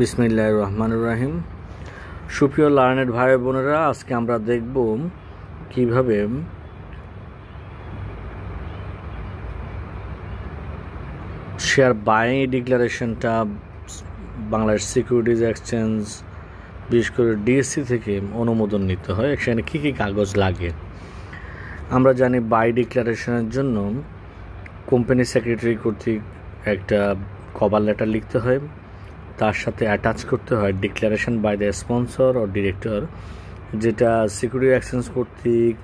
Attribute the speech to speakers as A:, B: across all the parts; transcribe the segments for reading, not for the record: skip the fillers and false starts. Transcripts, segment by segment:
A: বিসমিল্লাহির রহমানির রহিম। সুপ্রিয় লার্নেড ভাই বোনেরা, আজকে আমরা দেখব কিভাবে শেয়ার বাইং ডিক্লারেশনটা বাংলাদেশ সিকিউরিটিজ এক্সচেঞ্জ বিশেষ করে ডিএসসি থেকে অনুমোদন নিতে হয়। সেখানে কী কী কাগজ লাগে আমরা জানি। বাই ডিক্লারেশনের জন্য কোম্পানি সেক্রেটারি কর্তৃক একটা কভার লেটার লিখতে হয়, তার সাথে অ্যাটাচ করতে হয় ডিক্লারেশন বাই দ্য স্পন্সর ও ডিরেক্টর, যেটা সিকিউরিটি এক্সচেঞ্জ কর্তৃক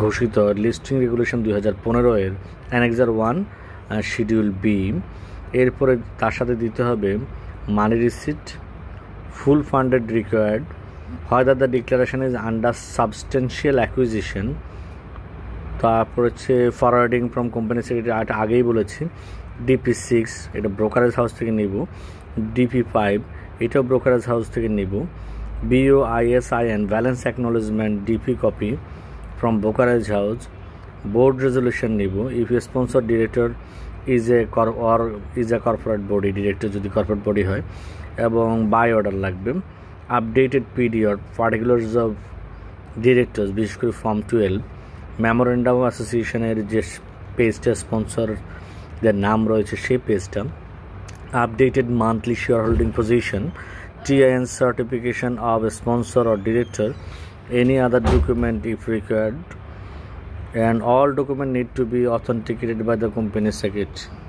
A: ঘোষিত listing regulation 2015 annexure 1 schedule B. এরপরে তার সাথে দিতে হবে money receipt, full funded required, whether the declaration is under substantial acquisition। তারপর হচ্ছে ফরওয়ার্ডিং ফ্রম কোম্পানি সেক্রেটারি, আগেই বলেছি। DP6 এটা ব্রোকারেজ হাউস থেকে নিব। DP5 এটাও ব্রোকারেজ হাউস থেকে নিব। BOISIN balance acknowledgement DP copy from brokerage house. Board resolution নিব if a sponsor director is a corporate body, director যদি কর্পোরেট বডি হয়, এবং বাই অর্ডার লাগবে। Updated PD or particulars of directors, বিশেষ করে form 12। Memorandum অ্যাসোসিয়েশনের যে পেজটা স্পন্সরদের নাম রয়েছে সেই পেজটা। Updated monthly share holding position, TIN certification of A sponsor or director, any other document if required, and all documents need to be authenticated by the company secretary.